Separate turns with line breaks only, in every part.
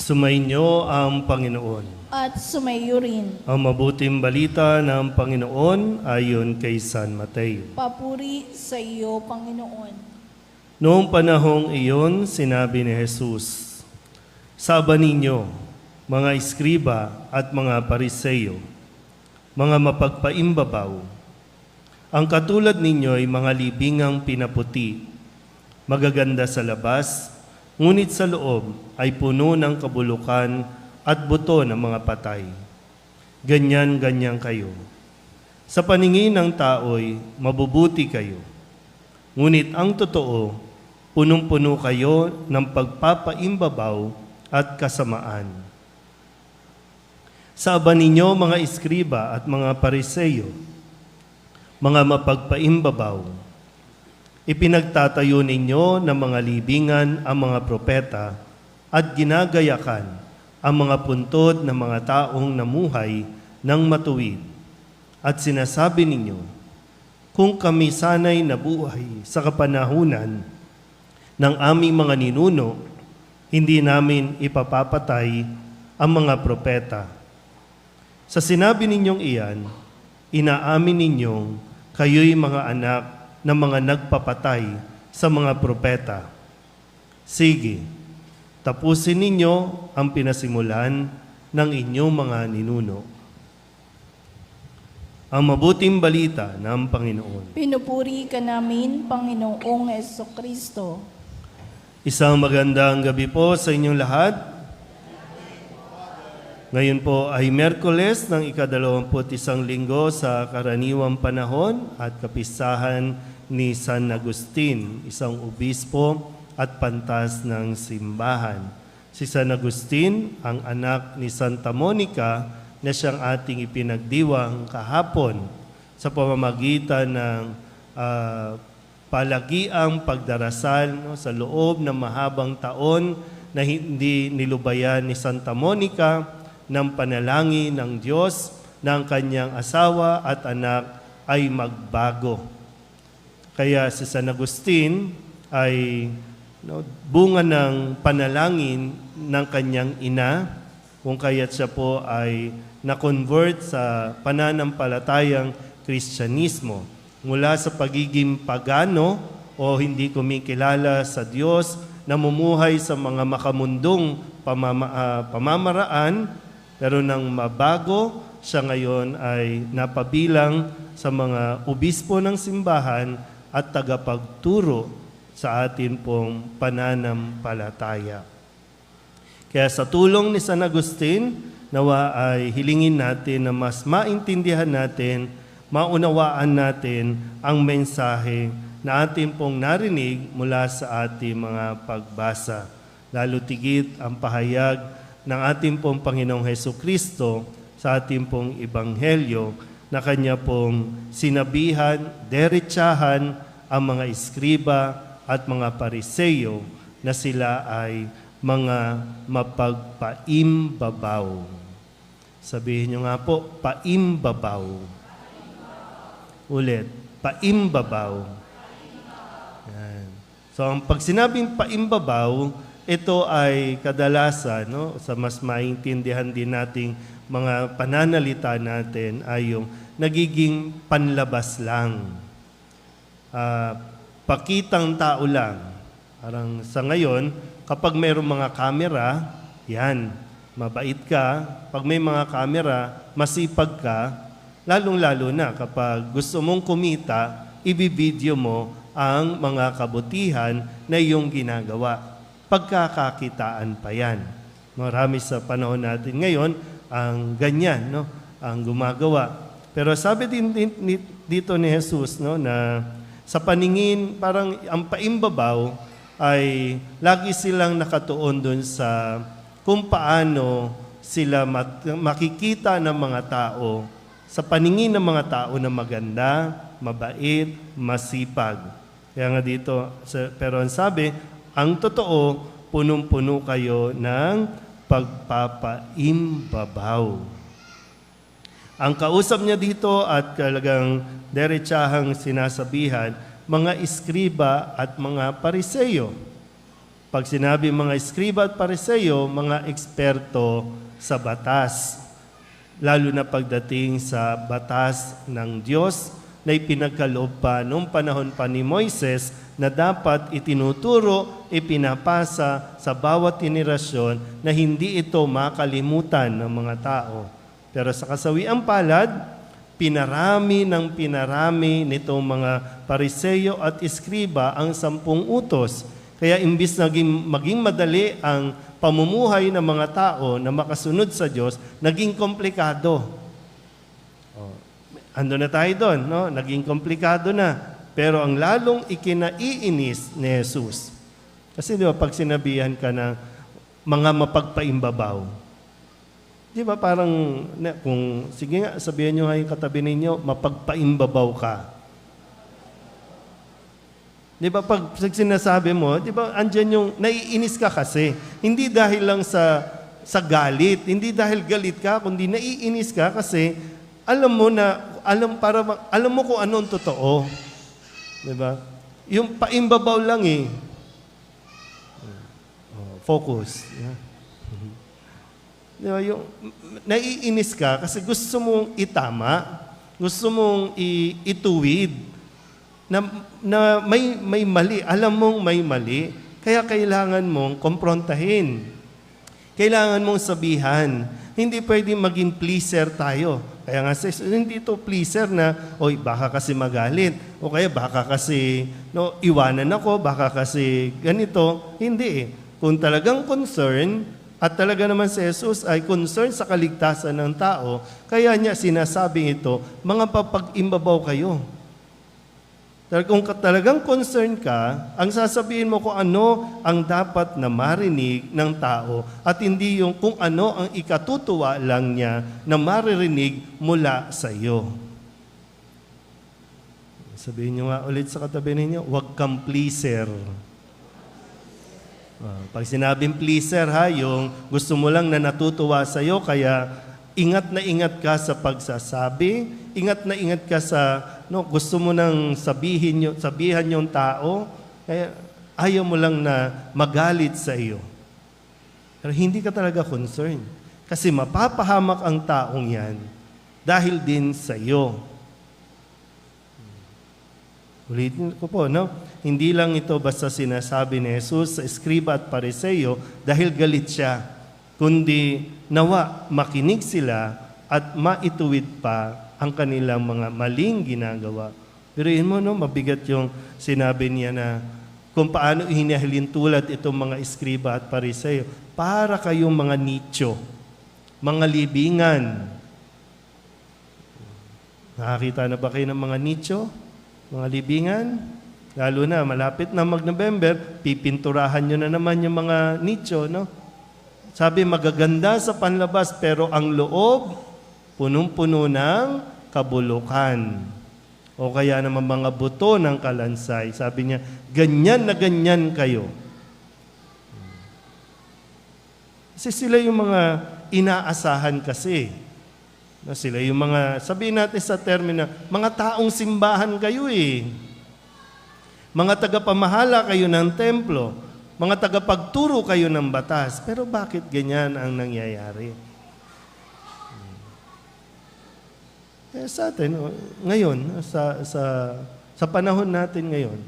Sumainyo ang Panginoon.
At sumayo rin.
Ang mabuting balita ng Panginoon ayon kay San Mateo.
Papuri sa iyo, Panginoon.
Noong panahong iyon, sinabi ni Jesus, "Saba ninyo, mga iskriba at mga pariseyo, mga mapagpaimbabaw, ang katulad ninyo ay mga libingang pinaputi, magaganda sa labas, ngunit sa loob ay puno ng kabulukan at buto ng mga patay. Ganyan-ganyan kayo. Sa paningin ng tao'y mabubuti kayo. Ngunit ang totoo, punong-puno kayo ng pagpapaimbabaw at kasamaan. Saba ninyo mga iskriba at mga pariseyo, mga mapagpaimbabaw, ipinagtatayo ninyo ng mga libingan ang mga propeta at ginagayakan ang mga puntod ng mga taong namuhay ng matuwid. At sinasabi ninyo, kung kami sana'y nabuhay sa kapanahunan ng aming mga ninuno, hindi namin ipapapatay ang mga propeta. Sa sinabi ninyong iyan, inaamin ninyong kayo'y mga anak ng mga nagpapatay sa mga propeta. Sige, tapusin ninyo ang pinasimulan ng inyong mga ninuno." Ang mabuting balita ng Panginoon.
Pinupuri ka namin, Panginoong Jesucristo.
Isang magandang gabi po sa inyong lahat. Ngayon po ay Miyerkules ng ika-21 linggo sa karaniwang panahon at kapistahan ni San Agustin, isang obispo at pantas ng simbahan. Si San Agustin, ang anak ni Santa Monica na siyang ating ipinagdiwang kahapon sa pamamagitan ng palagiang pagdarasal sa loob ng mahabang taon na hindi nilubayan ni Santa Monica ng panalangin ng Diyos na ang kanyang asawa at anak ay magbago. Kaya si San Agustin ay bunga ng panalangin ng kanyang ina, kung kaya't siya po ay na-convert sa pananampalatayang Kristyanismo mula sa pagiging pagano o hindi kumikilala sa Diyos, namumuhay sa mga makamundong pamamaraan, pero nang mabago, siya ngayon ay napabilang sa mga obispo ng simbahan at tagapagturo sa atin pong pananampalataya. Kaya sa tulong ni San Agustin, nawa ay hilingin natin na mas maintindihan natin, maunawaan natin ang mensahe na atin pong narinig mula sa ating mga pagbasa. Lalo tigit ang pahayag ng ating pong Panginoong Hesukristo sa ating pong Ebanghelyo na Kanya pong sinabihan, derechahan ang mga iskriba at mga pariseyo na sila ay mga mapagpaimbabaw. Sabihin nyo nga po, paimbabaw. Ulit, paimbabaw. Yan. So, ang pag sinabing paimbabaw, ito ay kadalasan, sa mas maintindihan din nating mga pananalita natin ay yung nagiging panlabas lang. Pakitang tao lang. Parang sa ngayon, kapag mayroong mga kamera, yan, mabait ka. Pag may mga kamera, masipag ka, lalong-lalo na kapag gusto mong kumita, ibibideo mo ang mga kabutihan na iyong ginagawa. Pagkakakitaan pa yan. Marami sa panahon natin ngayon ang ganyan, ang gumagawa. Pero sabi din dito ni Jesus, na sa paningin, parang ang paimbabaw ay lagi silang nakatuon dun sa kung paano sila makikita ng mga tao sa paningin ng mga tao na maganda, mabait, masipag. Kaya nga dito, pero ang sabi, ang totoo, punong-puno kayo ng pagpapaimbabaw. Ang kausap niya dito at talagang derechahang sinasabihan, mga iskriba at mga pariseyo. Pag sinabi mga eskriba at pariseyo, mga eksperto sa batas. Lalo na pagdating sa batas ng Diyos na ipinagkaloob pa noong panahon pa ni Moises na dapat itinuturo, ipinapasa sa bawat henerasyon na hindi ito makalimutan ng mga tao. Pero sa kasawiang palad, pinarami nitong mga pariseyo at eskriba ang 10 utos. Kaya imbis maging madali ang pamumuhay ng mga tao na makasunod sa Diyos, naging komplikado. Ando na tayo doon, no? Naging komplikado na. Pero ang lalong ikinaiinis ni Jesus. Kasi di ba, pag sinabihan ka ng mga mapagpaimbabaw, di ba parang, kung, sige nga, sabihin nyo nga yung katabi ninyo, mapagpaimbabaw ka. Di ba, pag sinasabi mo, di ba, andyan yung, naiinis ka kasi. Hindi dahil lang sa galit, hindi dahil galit ka, kundi naiinis ka kasi alam mo na, alam mo kung anong totoo. Di ba? Yung paimbabaw lang eh. Focus. Yeah. Di ba? Yung, naiinis ka kasi gusto mong itama, gusto mong ituwid, na may mali, alam mong may mali, kaya kailangan mong komprontahin. Kailangan mong sabihan. Hindi pwedeng maging pleaser tayo. Kaya nga, hindi ito pleaser na, oy, baka kasi magalit, o kaya baka kasi iwanan ako, baka kasi ganito. Hindi eh. Kung talagang concern, at talaga naman si Jesus ay concern sa kaligtasan ng tao, kaya niya sinasabing ito, mga papag-imbabaw kayo. Kung talagang concern ka, ang sasabihin mo kung ano ang dapat na marinig ng tao at hindi yung kung ano ang ikatutuwa lang niya na maririnig mula sa iyo. Sabihin niyo nga ulit sa katabi ninyo, huwag kang pleaser. Pag sinabing pleaser ha, yung gusto mo lang na natutuwa sa iyo, kaya ingat na ingat ka sa pagsasabi, ingat na ingat ka sa gusto mo nang sabihan yung tao, kaya ayaw mo lang na magalit sa iyo. Pero hindi ka talaga concerned. Kasi mapapahamak ang taong yan dahil din sa iyo. Ulitin ko po, hindi lang ito basta sinasabi ni Jesus sa eskriba at pariseyo dahil galit siya, kundi nawa makinig sila at maituwid pa ang kanilang mga maling ginagawa. Biruin mo, mabigat yung sinabi niya na kung paano hinahalin tulad itong mga eskriba at pariseyo. Para kayong mga nicho, mga libingan. Nakakita na ba kayo ng mga nicho? Mga libingan? Lalo na, malapit na mag-November, pipinturahan nyo na naman yung mga nicho, Sabi, magaganda sa panlabas, pero ang loob, punong-puno ng kabulukan. O kaya naman mga buto ng kalansay. Sabi niya, ganyan na ganyan kayo. Kasi sila yung mga inaasahan kasi. Sila yung mga, sabihin natin sa termino, mga taong simbahan kayo eh. Mga tagapamahala kayo ng templo. Mga tagapagturo kayo ng batas. Pero bakit ganyan ang nangyayari? Sa atin, ngayon, sa panahon natin ngayon,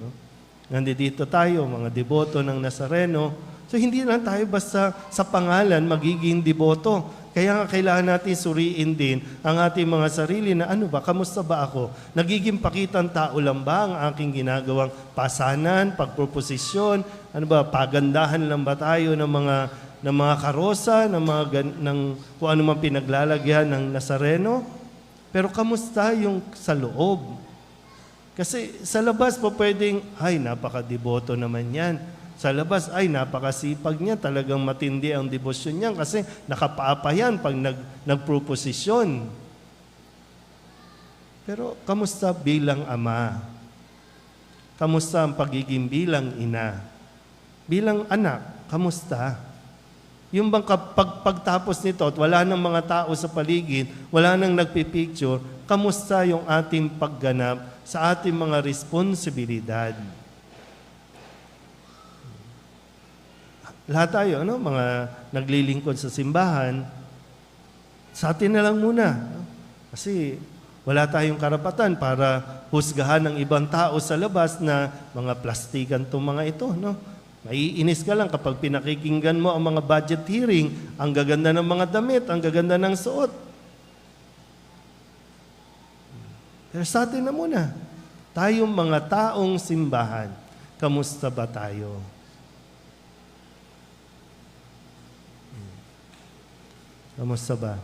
nandito tayo, mga deboto ng Nazareno. So, hindi lang tayo basta sa pangalan magiging deboto. Kaya nga kailangan natin suriin din ang ating mga sarili na kamusta ba ako? Nagiging pakitang tao lang ba ang aking ginagawang pasanan, pagproposisyon? Pagandahan lang ba tayo ng mga karosa, ng kung ano man pinaglalagyan ng Nazareno? Pero kamusta yung sa loob? Kasi sa labas po pwedeng, ay, napaka-deboto naman yan. Sa labas, ay, napakasipag niya. Talagang matindi ang debosyon niya kasi nakapaapa yan pag nagproposisyon. Pero kamusta bilang ama? Kamusta ang pagiging bilang ina? Bilang anak, kamusta? Yung bang pagtapos nito at wala nang mga tao sa paligid, wala nang nagpipicture, kamusta yung ating pagganap sa ating mga responsibilidad? lahat tayo, mga naglilingkod sa simbahan, sa atin na lang muna. Kasi wala tayong karapatan para husgahan ng ibang tao sa labas na mga plastikan itong mga ito. Maiinis ka lang kapag pinakikinggan mo ang mga budget hearing, ang gaganda ng mga damit, ang gaganda ng suot. Pero sa atin na muna, tayong mga taong simbahan, kamusta ba tayo? Kamusta ba?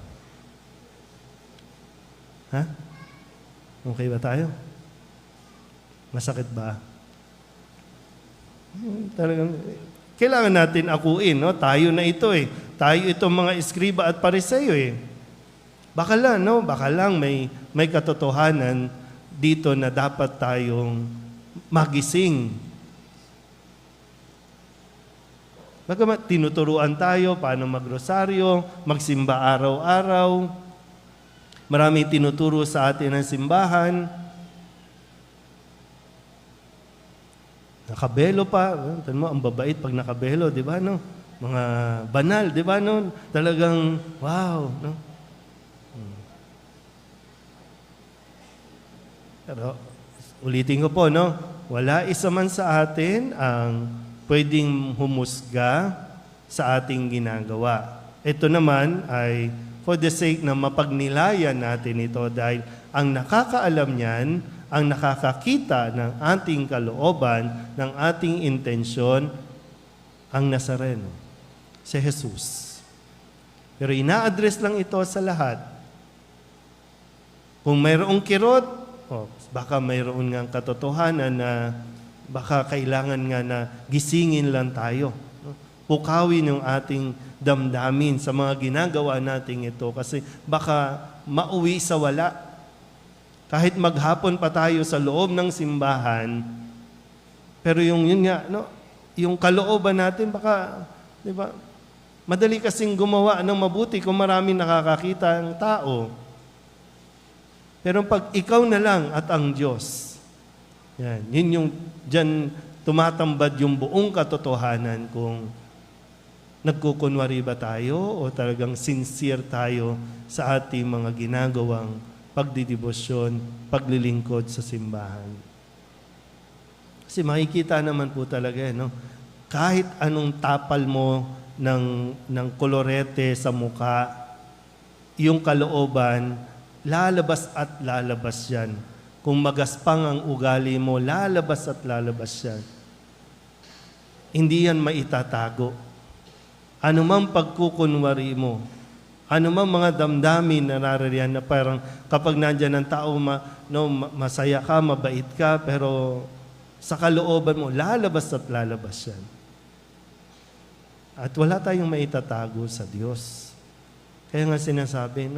Ha? Okay ba tayo? Masakit ba? Talagang, kailangan natin akuin, Tayo na ito Tayo itong mga eskriba at pariseyo Baka lang may katotohanan dito na dapat tayong magising. Bagamat tinuturuan tayo paano magrosaryo, magsimba araw-araw. Maraming tinuturo sa atin ng simbahan. Nakabelo pa. Tignan mo, ang babait pag nakabelo, di ba? Mga banal, di ba? Talagang, wow. Pero, ulitin ko po, wala isa man sa atin ang pwedeng humusga sa ating ginagawa. Ito naman ay for the sake na mapagnilayan natin ito dahil ang nakakaalam niyan, ang nakakakita ng ating kalooban, ng ating intensyon, ang Nazareno, si Jesus. Pero ina-address lang ito sa lahat. Kung mayroong kirot, baka mayroon nga katotohanan na baka kailangan nga na gisingin lang tayo. Pukawin yung ating damdamin sa mga ginagawa nating ito kasi baka mauwi sa wala. Kahit maghapon pa tayo sa loob ng simbahan, pero yun nga, yung kalooban natin baka, di ba, madali kasing gumawa ng mabuti kung maraming nakakakita ang tao. Pero pag ikaw na lang at ang Diyos, yun yung dyan tumatambad yung buong katotohanan kung nagkukunwari ba tayo o talagang sincere tayo sa ating mga ginagawang pagdidibosyon, paglilingkod sa simbahan. Kasi makikita naman po talaga, kahit anong tapal mo ng kolorete sa muka, yung kalooban, lalabas at lalabas yan. Kung magaspang ang ugali mo, lalabas at lalabas yan. Hindi yan maitatago. Ano mang pagkukunwari mo, ano mang mga damdamin na naririyan na parang kapag nandyan ang tao, masaya ka, mabait ka, pero sa kalooban mo, lalabas at lalabas yan. At wala tayong maitatago sa Diyos. Kaya nga sinasabi,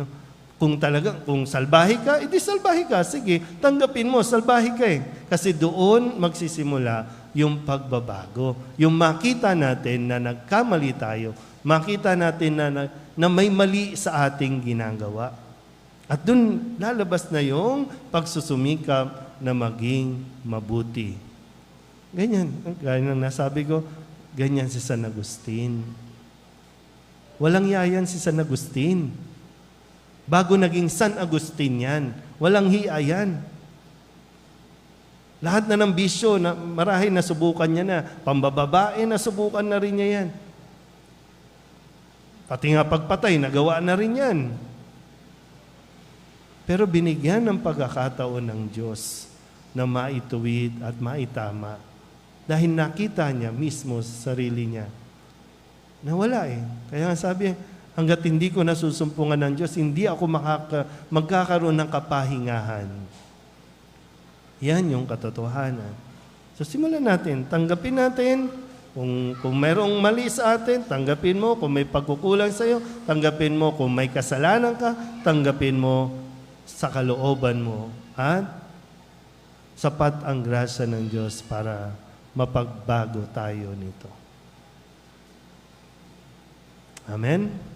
kung salbahe ka, edi salbahe ka. Sige, tanggapin mo, salbahe ka Kasi doon magsisimula yung pagbabago. Yung makita natin na nagkamali tayo. Makita natin na may mali sa ating ginagawa. At doon lalabas na yung pagsusumikap na maging mabuti. Ganyan. Gaya ng nasabi ko, ganyan si San Agustin. Walang yayan si San Agustin. Bago naging San Agustin yan, walang hiya yan. Lahat na ng bisyo, marahil nasubukan niya na. Pambababae, nasubukan na rin niya yan. Pati nga pagpatay, nagawa na rin yan. Pero binigyan ng pagkakataon ng Diyos na maituwid at maitama. Dahil nakita niya mismo sa sarili niya na wala Kaya nga sabi, hanggat hindi ko nasusumpungan ng Diyos, hindi ako magkakaroon ng kapahingahan. Yan yung katotohanan. So simulan natin, tanggapin natin. Kung mayroong mali sa atin, tanggapin mo. Kung may pagkukulang sa iyo, tanggapin mo. Kung may kasalanan ka, tanggapin mo sa kalooban mo. At sapat ang grasya ng Diyos para mapagbago tayo nito. Amen?